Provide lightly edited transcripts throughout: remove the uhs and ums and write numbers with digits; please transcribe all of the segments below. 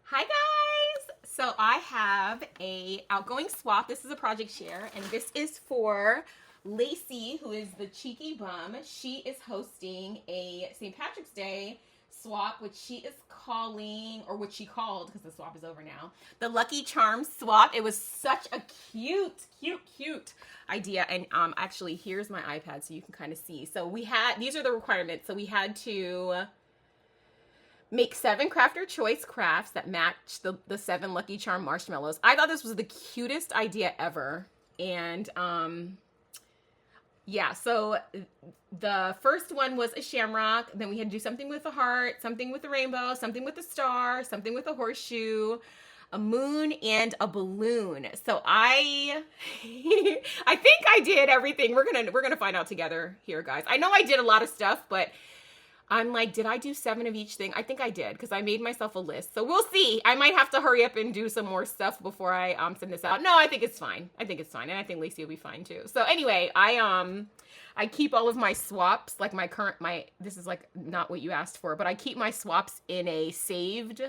Hi guys! So I have a outgoing swap. This is a project share, and this is for Lacy, who is the cheeky bum. She is hosting a St. Patrick's Day swap, which she is calling, or what she called, because the swap is over now, the Lucky Charms swap. It was such a cute idea. And actually, here's my iPad so you can kind of see. So we had, these are the requirements. So we had to make 7 crafter choice crafts that match the 7 Lucky Charm marshmallows. I thought this was the cutest idea ever. And yeah, so the first one was a shamrock. Then we had to do something with a heart, something with a rainbow, something with a star, something with a horseshoe, a moon, and a balloon. So I think I did everything. We're gonna find out together here, guys. I know I did a lot of stuff, but I'm like, did I do 7 of each thing? I think I did, because I made myself a list. So we'll see. I might have to hurry up and do some more stuff before I send this out. No, I think it's fine. I think it's fine. And I think Lacy will be fine too. So anyway, I keep all of my swaps, like this is like not what you asked for, but I keep my swaps in a saved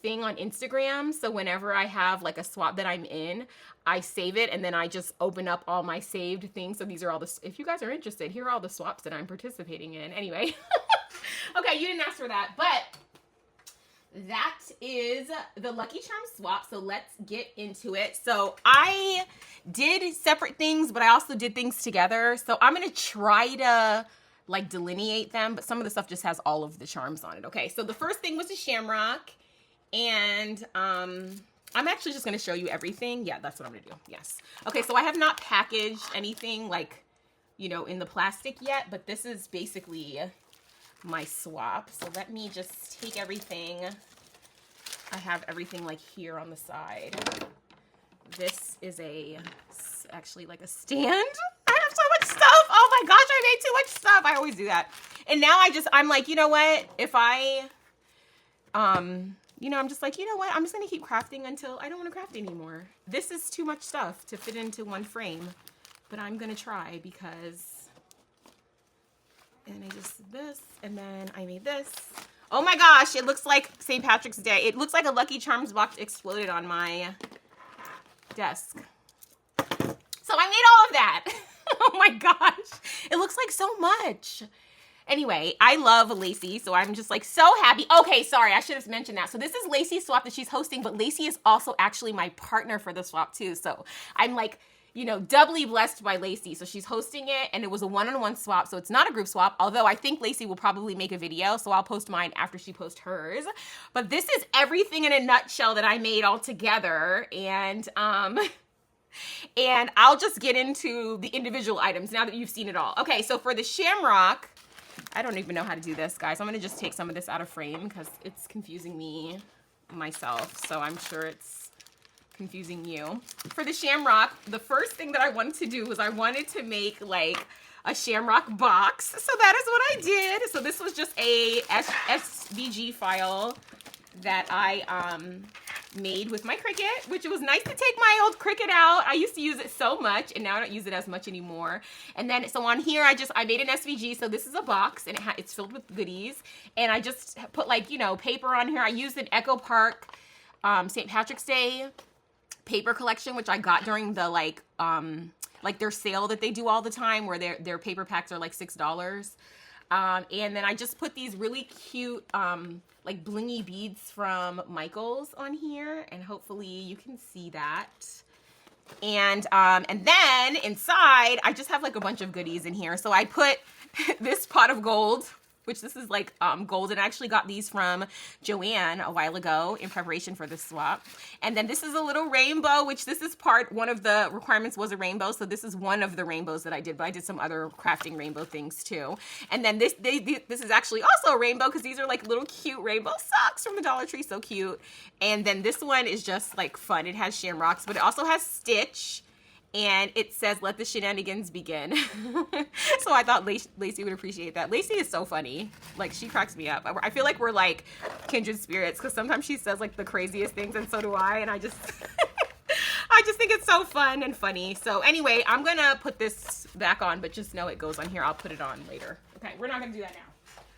thing on Instagram. So whenever I have like a swap that I'm in, I save it and then I just open up all my saved things. So these are all if you guys are interested, here are all the swaps that I'm participating in. Anyway. Okay, you didn't ask for that, but that is the Lucky Charm swap, so let's get into it. So I did separate things, but I also did things together. So I'm going to try to like delineate them, but some of the stuff just has all of the charms on it. Okay, so the first thing was a shamrock, and I'm actually just going to show you everything. Yeah, that's what I'm going to do. Yes. Okay, so I have not packaged anything like, you know, in the plastic yet, but this is basically my swap. So let me just take everything. I have everything like here on the side. This is actually like a stand. I have so much stuff. Oh my gosh, I made too much stuff. I always do that. And now I'm like, you know what? If I, you know, I'm just like, you know what? I'm just going to keep crafting until I don't want to craft anymore. This is too much stuff to fit into one frame, but I'm going to try because and I just this, and then I made this. Oh my gosh, it looks like St. Patrick's Day. It looks like a Lucky Charms box exploded on my desk. So I made all of that. Oh my gosh, it looks like so much. Anyway, I love Lacy, so I'm just like so happy. Okay, sorry, I should have mentioned that. So this is Lacy's swap that she's hosting, but Lacy is also actually my partner for the swap too. So I'm like, you know, doubly blessed by Lacy. So she's hosting it, and it was a one-on-one swap, so it's not a group swap, although I think Lacy will probably make a video, so I'll post mine after she posts hers. But this is everything in a nutshell that I made all together, and I'll just get into the individual items now that you've seen it all. Okay, so for the shamrock, I don't even know how to do this, guys. I'm gonna just take some of this out of frame because it's confusing me myself, so I'm sure it's confusing you. For the shamrock, the first thing that I wanted to do was I wanted to make like a shamrock box. So that is what I did. So this was just a SVG file that I made with my Cricut, which it was nice to take my old Cricut out. I used to use it so much, and now I don't use it as much anymore. And then, so on here, I made an SVG. So this is a box, and it's filled with goodies. And I just put like, you know, paper on here. I used an Echo Park St. Patrick's Day paper collection, which I got during the like their sale that they do all the time, where their paper packs are like $6. And then I just put these really cute like blingy beads from Michaels on here, and hopefully you can see that. And then inside I just have like a bunch of goodies in here. So I put this pot of gold, which this is like gold, and I actually got these from Joanne a while ago in preparation for this swap. And then this is a little rainbow, which this is one of the requirements was a rainbow, so this is one of the rainbows that I did, but I did some other crafting rainbow things too. And then this is actually also a rainbow, because these are like little cute rainbow socks from the Dollar Tree, so cute. And then this one is just like fun. It has shamrocks, but it also has Stitch, and it says, "Let the shenanigans begin." So I thought Lacy would appreciate that. Lacy is so funny. Like, she cracks me up. I feel like we're like kindred spirits, because sometimes she says like the craziest things, and so do I. And I just, I just think it's so fun and funny. So anyway, I'm going to put this back on, but just know it goes on here. I'll put it on later. Okay, we're not going to do that now.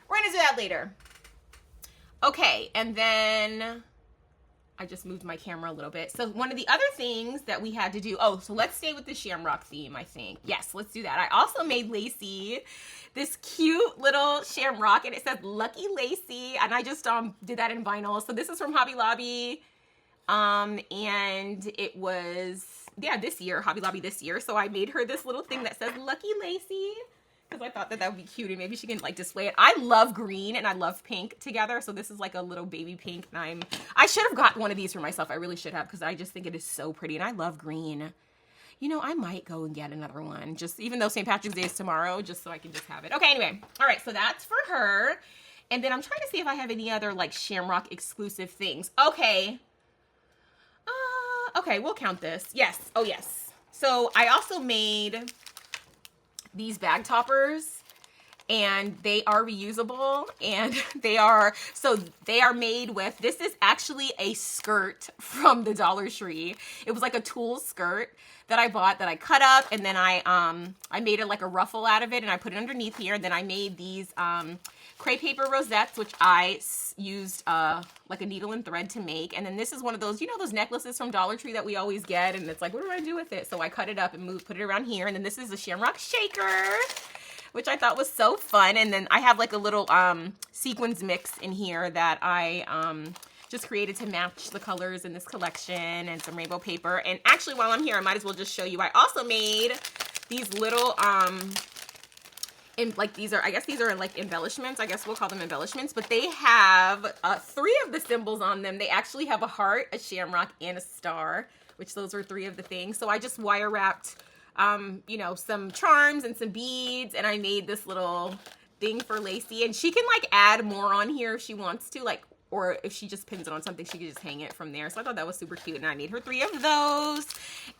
We're going to do that later. Okay, and then I just moved my camera a little bit. So one of the other things that we had to do, oh, so let's stay with the Shamrock theme, I think. Yes, let's do that. I also made Lacy this cute little shamrock, and it says Lucky Lacy, and I just did that in vinyl. So this is from Hobby Lobby, and it was, yeah, this year, Hobby Lobby this year. So I made her this little thing that says Lucky Lacy, because I thought that that would be cute, and maybe she can like display it. I love green and I love pink together, so this is like a little baby pink, and I should have gotten one of these for myself. I really should have, because I just think it is so pretty, and I love green. You know, I might go and get another one, just even though St. Patrick's Day is tomorrow, just so I can just have it. Okay, anyway, all right, so that's for her, and then I'm trying to see if I have any other like Shamrock exclusive things. Okay, okay, we'll count this. Yes, oh yes. So I also made these bag toppers, and they are reusable, and they are made with, this is actually a skirt from the Dollar Tree. It was like a tulle skirt that I bought, that I cut up, and then I made it like a ruffle out of it, and I put it underneath here, and then I made these crepe paper rosettes, which I used like a needle and thread to make. And then this is one of those, you know, those necklaces from Dollar Tree that we always get, and it's like, what do I do with it? So I cut it up and put it around here. And then this is a Shamrock shaker, which I thought was so fun. And then I have like a little sequins mix in here that I just created to match the colors in this collection, and some rainbow paper. And actually, while I'm here, I might as well just show you, I also made these little like these are, I guess these are like embellishments. I guess we'll call them embellishments, but they have 3 of the symbols on them. They actually have a heart, a shamrock, and a star, which those are 3 of the things. So I just wire wrapped, you know, some charms and some beads, and I made this little thing for Lacy, and she can like add more on here if she wants to, like, or if she just pins it on something, she could just hang it from there. So I thought that was super cute, and I made her 3 of those.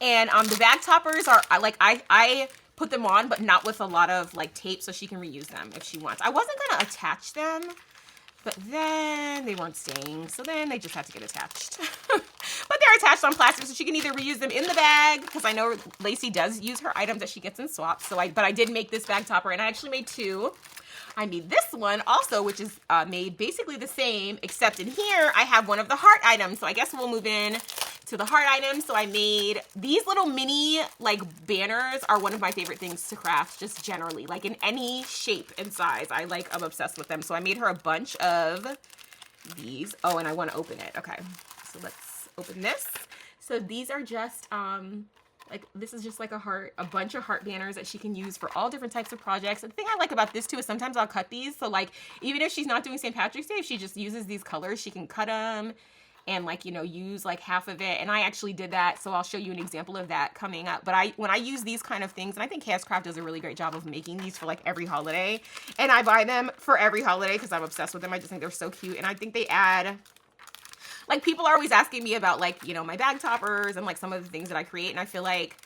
And the bag toppers are, like, I put them on, but not with a lot of like tape, so she can reuse them if she wants. I wasn't gonna attach them, but then they weren't staying, so then they just had to get attached. But they're attached on plastic, so she can either reuse them in the bag, because I know Lacy does use her items that she gets in swaps. So but I did make this bag topper, and I actually made 2. I made this one also, which is made basically the same, except in here I have one of the heart items. So I guess we'll move in to the heart items. So I made these little mini like banners, are one of my favorite things to craft, just generally, like in any shape and size. I'm obsessed with them. So I made her a bunch of these. Oh, and I want to open it. Okay, so let's open this. So these are just like, this is just like a bunch of heart banners that she can use for all different types of projects. And the thing I like about this too is sometimes I'll cut these. So like, even if she's not doing St. Patrick's Day, if she just uses these colors, she can cut them and like, you know, use like half of it. And I actually did that, so I'll show you an example of that coming up. But when I use these kind of things, and I think Chaos Craft does a really great job of making these for like every holiday. And I buy them for every holiday because I'm obsessed with them. I just think they're so cute. And I think they add, like, people are always asking me about, like, you know, my bag toppers and, like, some of the things that I create. And I feel like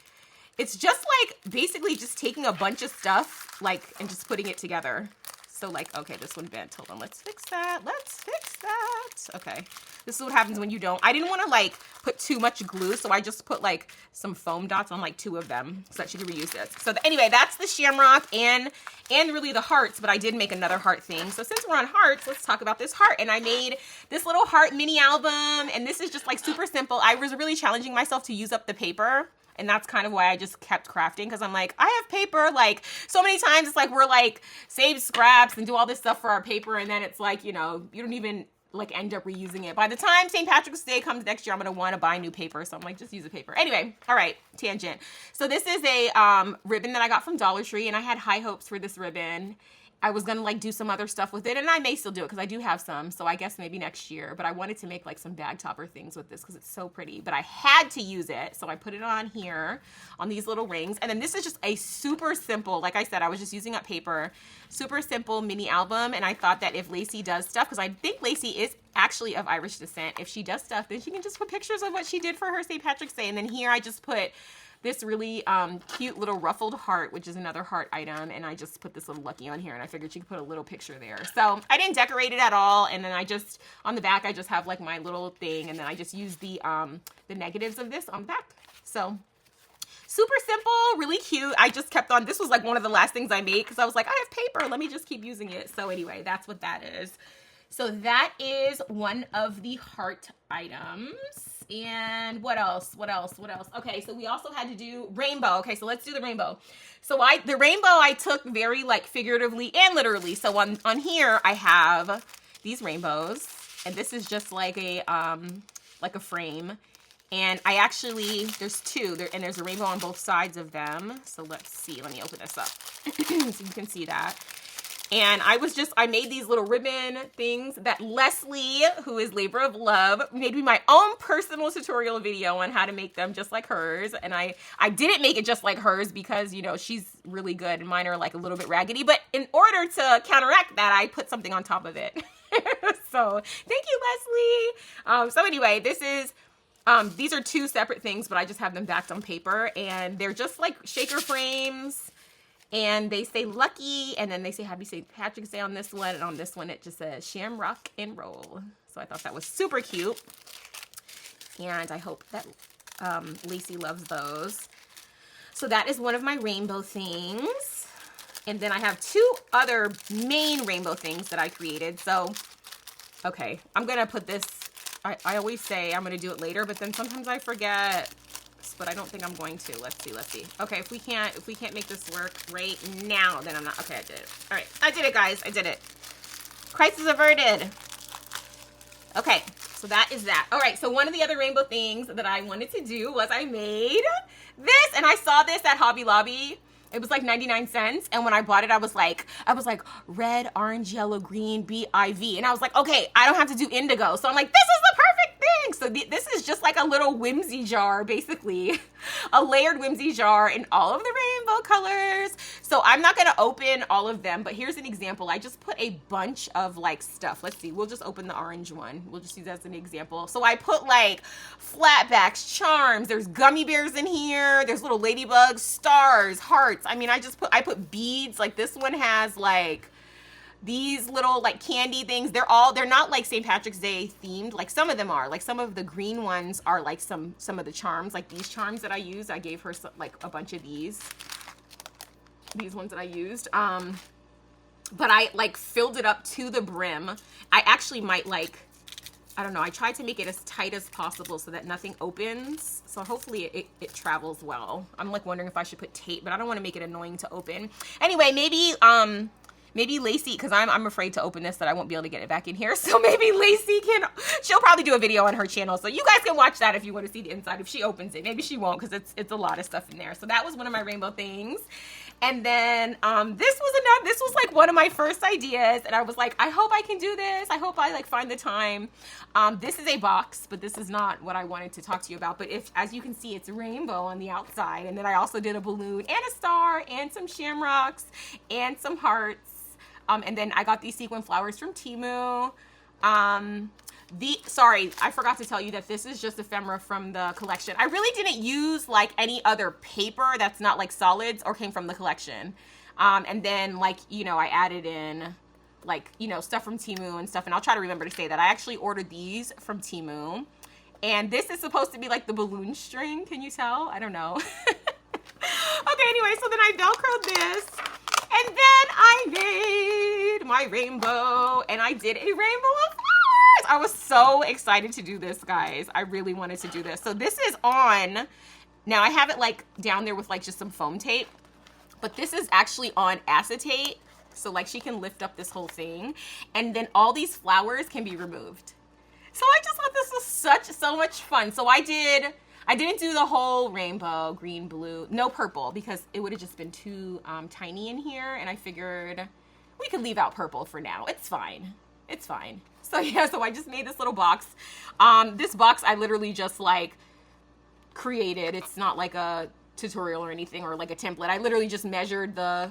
it's just, like, basically just taking a bunch of stuff, like, and just putting it together. So, like, okay, this one bent. Hold on. Let's fix that. Let's fix that. Okay. This is what happens when you don't. I didn't want to, like, put too much glue, so I just put, like, some foam dots on, like, 2 of them so that she could reuse this. So, anyway, that's the shamrock and really the hearts, but I did make another heart thing. So, since we're on hearts, let's talk about this heart. And I made this little heart mini album, and this is just, like, super simple. I was really challenging myself to use up the paper. And that's kind of why I just kept crafting, because I'm like, I have paper. Like, so many times it's like we're like save scraps and do all this stuff for our paper, and then it's like, you know, you don't even like end up reusing it. By the time St. Patrick's Day comes next year, I'm gonna want to buy new paper. So I'm like, just use the paper. Anyway, all right, tangent. So this is a ribbon that I got from Dollar Tree, and I had high hopes for this ribbon. I was gonna like do some other stuff with it, and I may still do it because I do have some, so I guess maybe next year. But I wanted to make like some bag topper things with this because it's so pretty. But I had to use it, so I put it on here on these little rings. And then this is just a super simple, like I said, I was just using up paper, super simple mini album. And I thought that if Lacy does stuff, because I think Lacy is actually of Irish descent, if she does stuff, then she can just put pictures of what she did for her St. Patrick's Day. And then here I just put this really cute little ruffled heart, which is another heart item, and I just put this little lucky on here, and I figured she could put a little picture there. So I didn't decorate it at all, and then I just, on the back, I just have like my little thing, and then I just use the negatives of this on the back. So super simple, really cute. I just kept on, this was like one of the last things I made, because I was like, I have paper, let me just keep using it. So anyway, that's what that is. So that is one of the heart items. And what else? Okay, so we also had to do rainbow. Okay, so let's do the rainbow. So the rainbow I took very like figuratively and literally. So on here I have these rainbows, and this is just like a frame. And I actually, there's two, and there's a rainbow on both sides of them. So let's see, let me open this up so you can see that. And I made these little ribbon things that Leslie, who is Labor of Love, made me my own personal tutorial video on how to make them just like hers. And I didn't make it just like hers because, you know, she's really good and mine are like a little bit raggedy. But in order to counteract that, I put something on top of it. So thank you, Leslie. So anyway, these are two separate things, but I just have them backed on paper. And they're just like shaker frames. And they say lucky, and then they say happy St. Patrick's Day on this one, and on this one it just says Shamrock and Roll. So I thought that was super cute, and I hope that Lacy loves those. So that is one of my rainbow things. And then I have two other main rainbow things that I created. So, okay, I'm gonna put this, I always say I'm gonna do it later, but then sometimes I forget. But I don't think I'm going to. Let's see. Okay, if we can't make this work right now, then I'm not. Okay, I did it. All right, I did it, guys. I did it. Crisis averted. Okay, so that is that. All right, so one of the other rainbow things that I wanted to do was I made this, and I saw this at Hobby Lobby. It was like 99 cents, and when I bought it, I was like red, orange, yellow, green, BIV, and I was like, okay, I don't have to do indigo. So I'm like, this is the perfect thing. So this is just like a little whimsy jar, basically, a layered whimsy jar in all of the rainbow colors. So I'm not gonna open all of them, but here's an example. I just put a bunch of like stuff. Let's see, we'll just open the orange one. We'll just use that as an example. So I put like flatbacks, charms, there's gummy bears in here, there's little ladybugs, stars, hearts. I mean, I put beads. Like this one has like these little like candy things. They're not like St. Patrick's Day themed. Like some of them are. Like some of the green ones are like some of the charms. Like these charms that I used, I gave her like a bunch of these ones that I used. But I like filled it up to the brim. I actually might like, I don't know, I tried to make it as tight as possible so that nothing opens. So hopefully it travels well. I'm like wondering if I should put tape, but I don't want to make it annoying to open. Anyway, maybe Lacy, because I'm afraid to open this, that I won't be able to get it back in here. So maybe Lacy she'll probably do a video on her channel. So you guys can watch that if you want to see the inside, if she opens it. Maybe she won't, because it's a lot of stuff in there. So that was one of my rainbow things. And then this was like one of my first ideas, and I was like, I hope I can do this. I hope I like find the time. This is a box, but this is not what I wanted to talk to you about. But as you can see, it's rainbow on the outside. And then I also did a balloon and a star and some shamrocks and some hearts. And then I got these sequin flowers from Temu. Sorry, I forgot to tell you that this is just ephemera from the collection. I really didn't use like any other paper that's not like solids or came from the collection. And then like, you know, I added in like, you know, stuff from Temu and stuff. And I'll try to remember to say that. I actually ordered these from Temu. And this is supposed to be like the balloon string. Can you tell? I don't know. Okay, anyway, so then I Velcroed this. And then I made my rainbow. And I did a rainbow of flowers. I was so excited to do this, guys. I really wanted to do this. So this is on. Now I have it like down there with like just some foam tape. But this is actually on acetate. So like she can lift up this whole thing. And then all these flowers can be removed. So I just thought this was so much fun. So I didn't do the whole rainbow, green, blue, no purple, because it would have just been too tiny in here. And I figured we could leave out purple for now. It's fine. It's fine. So yeah, so I just made this little box. This box I literally just like created. It's not like a tutorial or anything or like a template. I literally just measured the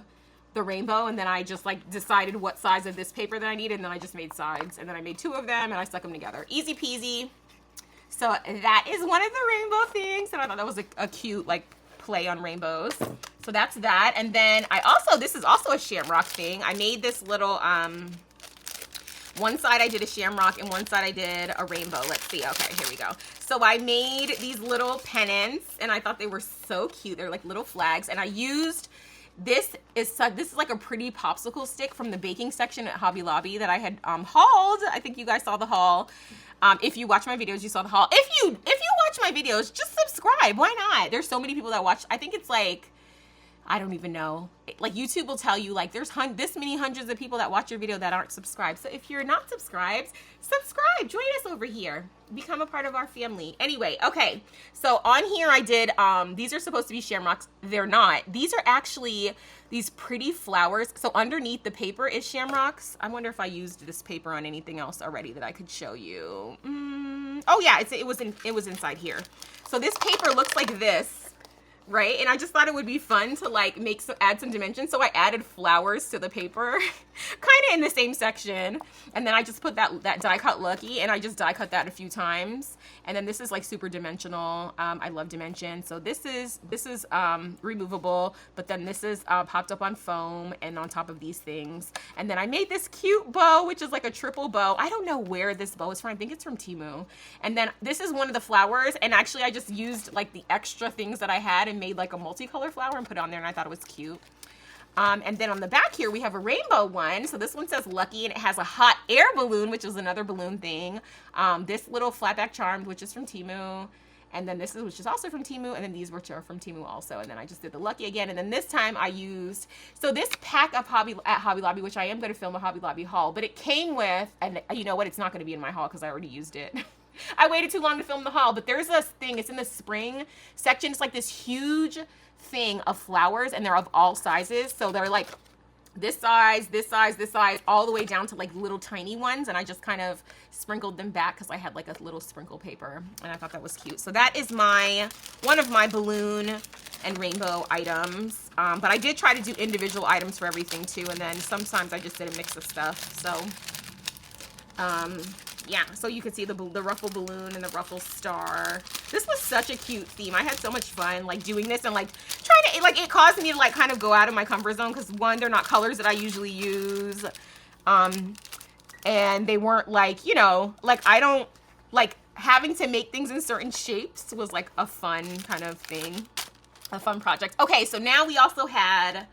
rainbow, and then I just like decided what size of this paper that I needed, and then I just made sides, and then I made 2 of them and I stuck them together. Easy peasy. So that is one of the rainbow things, and I thought that was a cute like play on rainbows. So that's that. And then this is also a shamrock thing. I made this little one side I did a shamrock and one side I did a rainbow. Let's see. Okay, here we go. So I made these little pennants, and I thought they were so cute. They're like little flags, and I used This is like a pretty popsicle stick from the baking section at Hobby Lobby that I had hauled. I think you guys saw the haul. If you watch my videos, you saw the haul. If you watch my videos, just subscribe. Why not? There's so many people that watch. I think it's like, I don't even know. Like YouTube will tell you like there's this many hundreds of people that watch your video that aren't subscribed. So if you're not subscribed, subscribe. Join us over here. Become a part of our family. Anyway, okay. So on here I did, these are supposed to be shamrocks. They're not. These are actually these pretty flowers. So underneath the paper is shamrocks. I wonder if I used this paper on anything else already that I could show you. Oh yeah, it was inside here. So this paper looks like this. Right, and I just thought it would be fun to like add some dimension, so I added flowers to the paper, kind of in the same section, and then I just put that die cut Lucky, and I just die cut that a few times, and then this is like super dimensional. I love dimension, so this is removable, but then this is popped up on foam and on top of these things, and then I made this cute bow, which is like a triple bow. I don't know where this bow is from. I think it's from Temu, and then this is one of the flowers, and actually I just used like the extra things that I had and made like a multicolor flower and put it on there, and I thought it was cute. And then on the back here we have a rainbow one. So this one says Lucky, and it has a hot air balloon, which is another balloon thing. This little flatback charm, which is from Temu, and then this is, which is also from Temu, and then these which are from Temu also. And then I just did the Lucky again, and then this time I used, so this pack of Hobby Lobby, which I am going to film a Hobby Lobby haul, but it came with, and you know what, it's not going to be in my haul because I already used it. I waited too long to film the haul, but there's this thing, it's in the spring section. It's like this huge thing of flowers, and they're of all sizes. So they're like this size, this size, this size, all the way down to like little tiny ones. And I just kind of sprinkled them back because I had like a little sprinkle paper, and I thought that was cute. So that is one of my balloon and rainbow items. But I did try to do individual items for everything too. And then sometimes I just did a mix of stuff. So, yeah, so you can see the ruffle balloon and the ruffle star. This was such a cute theme. I had so much fun like doing this and like trying to, like, it caused me to like kind of go out of my comfort zone because one, they're not colors that I usually use. And they weren't like, you know, like I don't like having to make things in certain shapes was like a fun kind of thing, a fun project. Okay, so now we also had,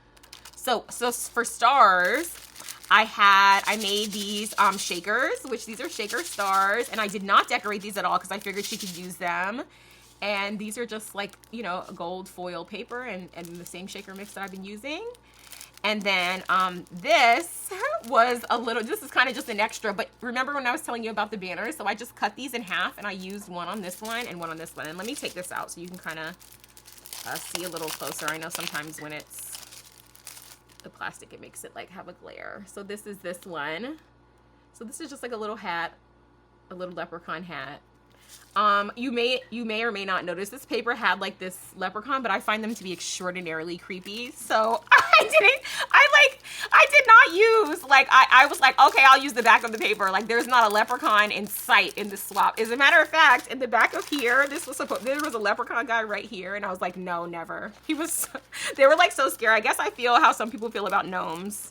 so for stars, I made these shakers, which these are shaker stars, and I did not decorate these at all because I figured she could use them. And these are just like, you know, gold foil paper and the same shaker mix that I've been using. And then this was this is kind of just an extra, but remember when I was telling you about the banners? So I just cut these in half, and I used one on this one and one on this one. And let me take this out so you can kind of see a little closer. I know sometimes when it's the plastic, it makes it like have a glare. So this is this one. So this is just like a little hat, a little leprechaun hat. You may or may not notice this paper had like this leprechaun, but I find them to be extraordinarily creepy. So I did not use, like, I was like, okay, I'll use the back of the paper. Like, there's not a leprechaun in sight in this swap. As a matter of fact, in the back of here, there was a leprechaun guy right here, and I was like, no, never. They were like so scared. I guess I feel how some people feel about gnomes.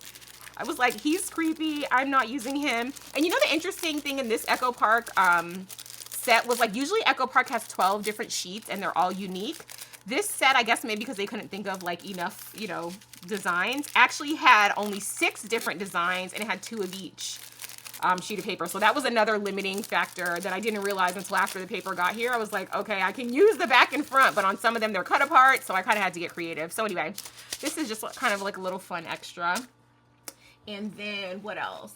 I was like, he's creepy. I'm not using him. And you know the interesting thing in this Echo Park set was like usually Echo Park has 12 different sheets and they're all unique. This set, I guess maybe because they couldn't think of like enough, you know, designs, actually had only 6 different designs, and it had 2 of each sheet of paper. So that was another limiting factor that I didn't realize until after the paper got here. I was like, okay, I can use the back and front, but on some of them they're cut apart, so I kind of had to get creative. So anyway, this is just kind of like a little fun extra. And then what else?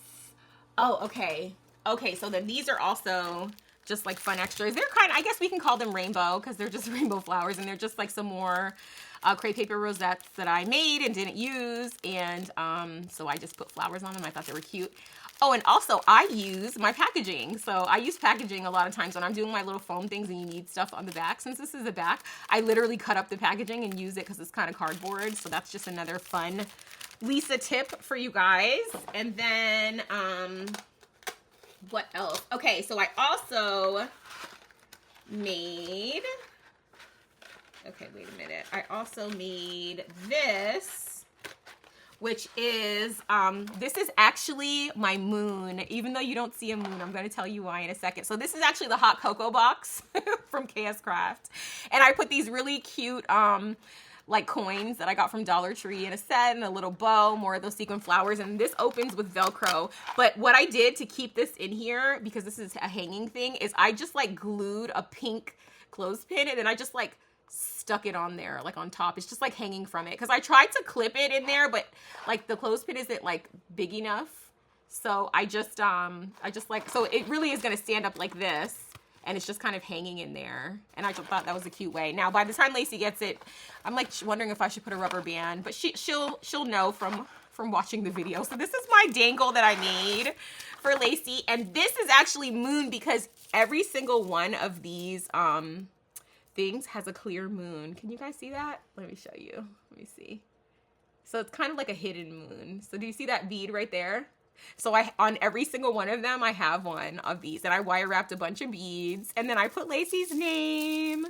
Oh, okay. Okay, so then these are also just like fun extras. They're kind of, I guess we can call them rainbow because they're just rainbow flowers, and they're just like some more crepe paper rosettes that I made and didn't use. And so I just put flowers on them. I thought they were cute. Oh, and also I use my packaging. So I use packaging a lot of times when I'm doing my little foam things and you need stuff on the back. Since this is the back, I literally cut up the packaging and use it because it's kind of cardboard. So that's just another fun Lisa tip for you guys. And then what else? Okay, so I also made, okay, wait a minute. I also made this, which is, this is actually my moon. Even though you don't see a moon, I'm going to tell you why in a second. So this is actually the hot cocoa box from KS Craft. And I put these really cute like coins that I got from Dollar Tree in a set, and a little bow, more of those sequin flowers, and this opens with Velcro. But what I did to keep this in here, because this is a hanging thing, is I just like glued a pink clothespin, and then I just like stuck it on there, like on top. It's just like hanging from it, because I tried to clip it in there, but like the clothespin isn't like big enough. So I just like, so it really is gonna stand up like this, and it's just kind of hanging in there. And I just thought that was a cute way. Now, by the time Lacy gets it, I'm like wondering if I should put a rubber band, but she'll know from watching the video. So this is my dangle that I made for Lacy, and this is actually moon, because every single one of these things has a clear moon. Can you guys see that? Let me show you. Let me see. So it's kind of like a hidden moon. So do you see that bead right there? So on every single one of them, I have one of these, and I wire wrapped a bunch of beads, and then I put Lacy's name,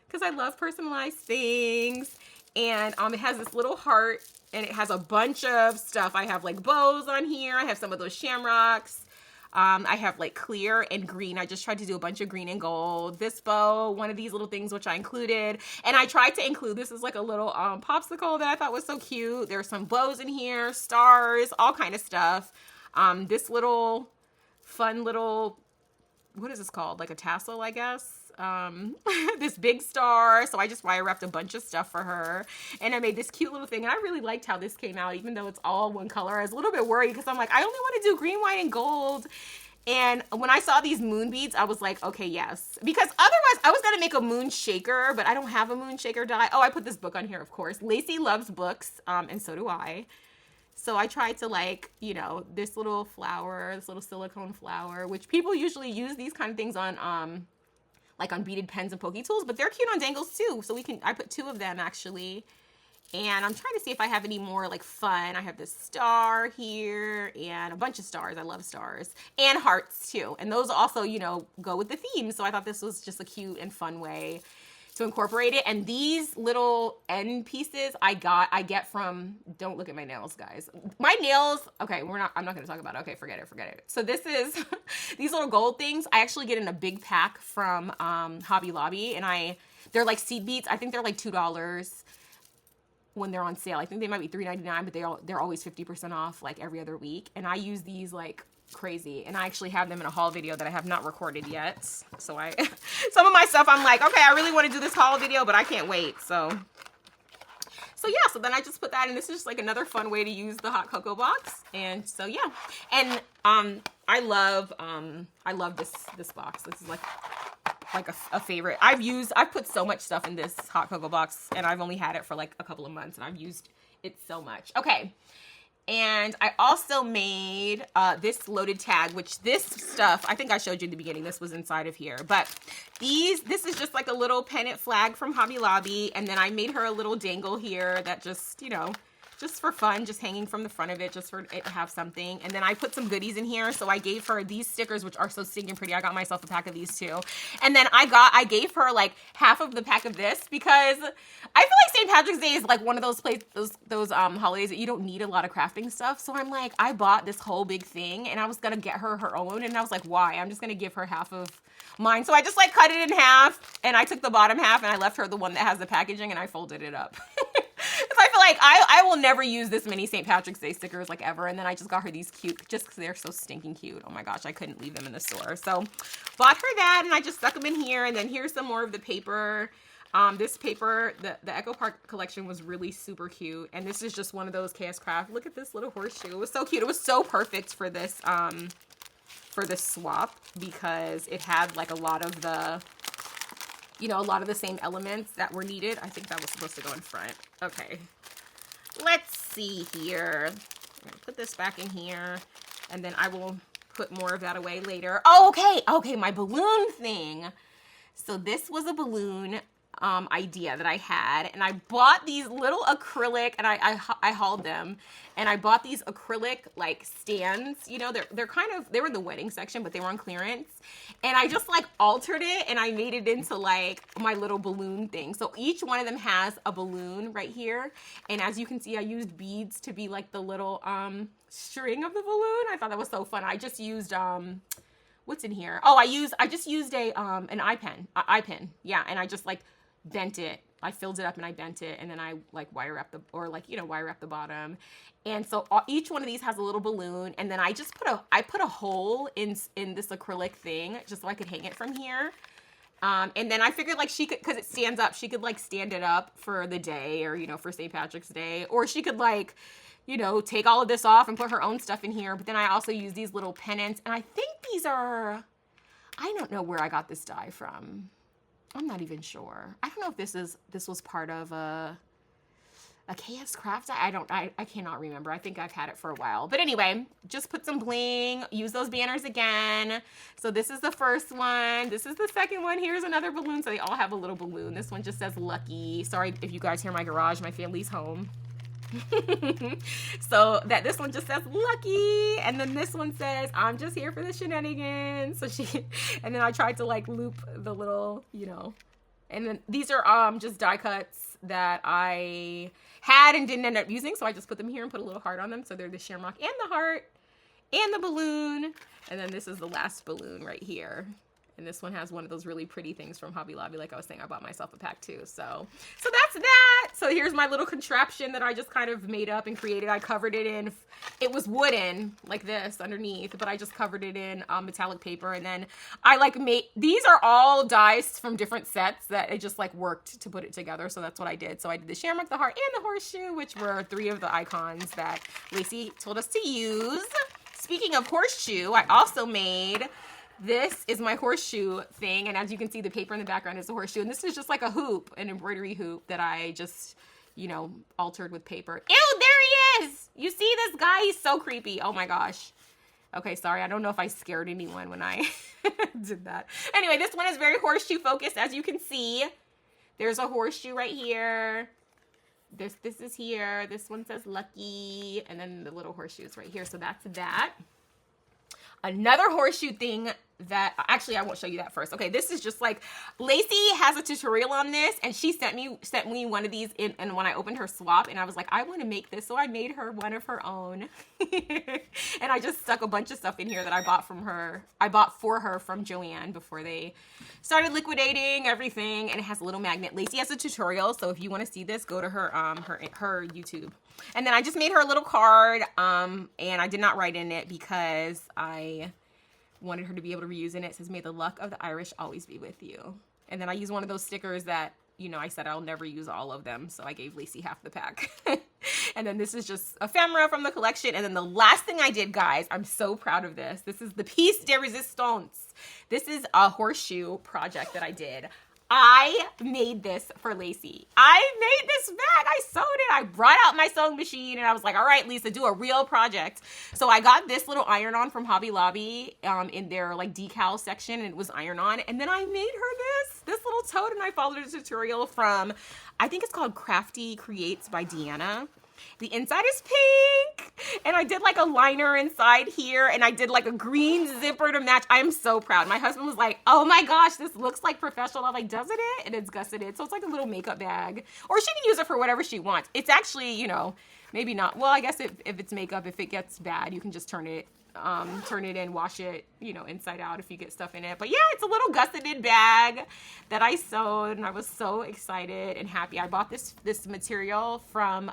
because I love personalized things. And it has this little heart, and it has a bunch of stuff. I have like bows on here. I have some of those shamrocks. I have like clear and green. I just tried to do a bunch of green and gold. This bow, one of these little things, which I included. And I tried to include, this is like a little popsicle that I thought was so cute. There's some bows in here, stars, all kind of stuff. This little fun little, what is this called? Like a tassel, I guess. This big star. So I just wire wrapped a bunch of stuff for her, and I made this cute little thing. And I really liked how this came out, even though it's all one color. I was a little bit worried, because I'm like, I only want to do green, white, and gold. And when I saw these moon beads, I was like, okay, yes. Because otherwise, I was going to make a moon shaker, but I don't have a moon shaker die. Oh, I put this book on here, of course. Lacy loves books, and so do I. So I tried to, like, you know, this little flower, this little silicone flower, which people usually use these kind of things on, like on beaded pens and pokey tools, but they're cute on dangles too. So I put 2 of them actually. And I'm trying to see if I have any more like fun. I have this star here and a bunch of stars. I love stars, and hearts too. And those also, you know, go with the theme. So I thought this was just a cute and fun way to incorporate it. And these little end pieces I get from, don't look at my nails, guys. My nails, okay, I'm not going to talk about it. Okay, forget it. So this is, these little gold things, I actually get in a big pack from Hobby Lobby, and they're like seed beads. I think they're like $2 when they're on sale. I think they might be $3.99, but they're always 50% off like every other week. And I use these like crazy, and I actually have them in a haul video that I have not recorded yet. So some of my stuff I'm like, okay, I really want to do this haul video, but I can't wait. So yeah, so then I just put that in. This is just like another fun way to use the hot cocoa box. And so yeah, and I love this box. This is like a favorite. I've put so much stuff in this hot cocoa box, and I've only had it for like a couple of months, and I've used it so much. Okay. And I also made this loaded tag, which this stuff, I think I showed you in the beginning, this was inside of here. But this is just like a little pennant flag from Hobby Lobby. And then I made her a little dangle here that just, you know, just for fun, just hanging from the front of it, just for it to have something. And then I put some goodies in here. So I gave her these stickers, which are so stinking pretty. I got myself a pack of these too. And then I gave her like half of the pack of this, because I feel like St. Patrick's Day is like one of those holidays that you don't need a lot of crafting stuff. So I'm like, I bought this whole big thing, and I was gonna get her her own, and I was like, why? I'm just gonna give her half of mine. So I just like cut it in half, and I took the bottom half, and I left her the one that has the packaging, and I folded it up. Because I feel like I will never use this many St. Patrick's Day stickers like ever. And then I just got her these cute, just because they're so stinking cute. Oh my gosh, I couldn't leave them in the store. So bought her that, and I just stuck them in here. And then here's some more of the paper. This paper, the Echo Park collection was really super cute. And this is just one of those KS Craft. Look at this little horseshoe. It was so cute. It was so perfect for this swap, because it had like a lot of the, you know, a lot of the same elements that were needed. I think that was supposed to go in front. Okay, let's see here. I'm gonna put this back in here, and then I will put more of that away later. Oh, okay, my balloon thing. So this was a balloon idea that I had, and I bought these little acrylic, and I hauled them, and I bought these acrylic like stands. You know, they were in the wedding section, but they were on clearance, and I just like altered it, and I made it into like my little balloon thing. So each one of them has a balloon right here, and as you can see, I used beads to be like the little string of the balloon. I thought that was so fun. I just used what's in here? Oh, I just used an eye pin. Yeah, and I just like bent it. I filled it up and I bent it, and then I like wire wrap the bottom. And so each one of these has a little balloon, and then I just put a hole in this acrylic thing just so I could hang it from here. And then I figured like she could, because it stands up, she could like stand it up for the day, or, you know, for St. Patrick's Day, or she could like, you know, take all of this off and put her own stuff in here. But then I also use these little pennants, and I think these are, I don't know where I got this die from. I'm not even sure. I don't know if this was part of a KS Crafts. I cannot remember. I think I've had it for a while. But anyway, just put some bling, use those banners again. So this is the first one. This is the second one. Here's another balloon. So they all have a little balloon. This one just says lucky. Sorry if you guys hear my garage. My family's home. So this one just says lucky, and then this one says I'm just here for the shenanigans. So and then I tried to like loop the little, you know, and then these are just die cuts that I had and didn't end up using, so I just put them here and put a little heart on them. So they're the shamrock and the heart and the balloon, and then this is the last balloon right here. And this one has one of those really pretty things from Hobby Lobby. Like I was saying, I bought myself a pack too. So that's that. So here's my little contraption that I just kind of made up and created. I covered it in, it was wooden like this underneath, but I just covered it in metallic paper. And then I like these are all dies from different sets that it just like worked to put it together. So that's what I did. So I did the shamrock, the heart, and the horseshoe, which were 3 of the icons that Lacy told us to use. Speaking of horseshoe, I also made, this is my horseshoe thing, and as you can see, the paper in the background is a horseshoe, and this is just like a hoop, an embroidery hoop that I just, you know, altered with paper. Ew, there he is! You see this guy? He's so creepy. Oh my gosh. Okay, sorry, I don't know if I scared anyone when I did that. Anyway, this one is very horseshoe focused, as you can see. There's a horseshoe right here. This is here. This one says lucky, and then the little horseshoes right here, so that's that. Another horseshoe thing that, actually I won't show you that first. Okay, this is just like, Lacy has a tutorial on this, and she sent me one of these and when I opened her swap, and I was like, I want to make this, so I made her one of her own. And I just stuck a bunch of stuff in here that I bought for her from Joann before they started liquidating everything, and it has a little magnet. Lacy has a tutorial, so if you want to see this, go to her her YouTube. And then I just made her a little card, and I did not write in it because I wanted her to be able to reuse in it. It says, may the luck of the Irish always be with you. And then I used one of those stickers that, you know, I said I'll never use all of them, so I gave Lacy half the pack. And then this is just ephemera from the collection. And then the last thing I did, guys, I'm so proud of this. This is the piece de resistance. This is a horseshoe project that I did. I made this for Lacy. I made this bag. I sewed it. I brought out my sewing machine, and I was like, all right, Lisa, do a real project. So I got this little iron-on from Hobby Lobby in their like decal section, and it was iron-on. And then I made her this little tote, and I followed a tutorial from, I think it's called Crafty Creates by Deanna. The inside is pink, and I did like a liner inside here, and I did like a green zipper to match. I am so proud. My husband was like, oh my gosh, this looks like professional. I'm like, doesn't it? And it's gusseted, so it's like a little makeup bag, or she can use it for whatever she wants. It's actually, you know, maybe not. Well, I guess if it's makeup, if it gets bad, you can just turn it in, wash it, you know, inside out if you get stuff in it. But yeah, it's a little gusseted bag that I sewed, and I was so excited and happy. I bought this material from,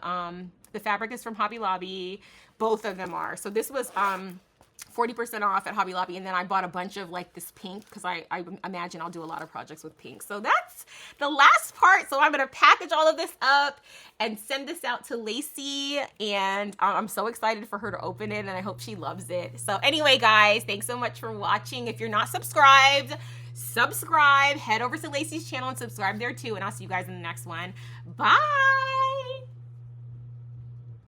the fabric is from Hobby Lobby. Both of them are. So this was 40% off at Hobby Lobby, and then I bought a bunch of like this pink because I imagine I'll do a lot of projects with pink. So that's the last part. So I'm going to package all of this up and send this out to Lacy, and I'm so excited for her to open it, and I hope she loves it. So anyway, guys, thanks so much for watching. If you're not subscribed, subscribe. Head over to Lacy's channel and subscribe there too, and I'll see you guys in the next one. Bye!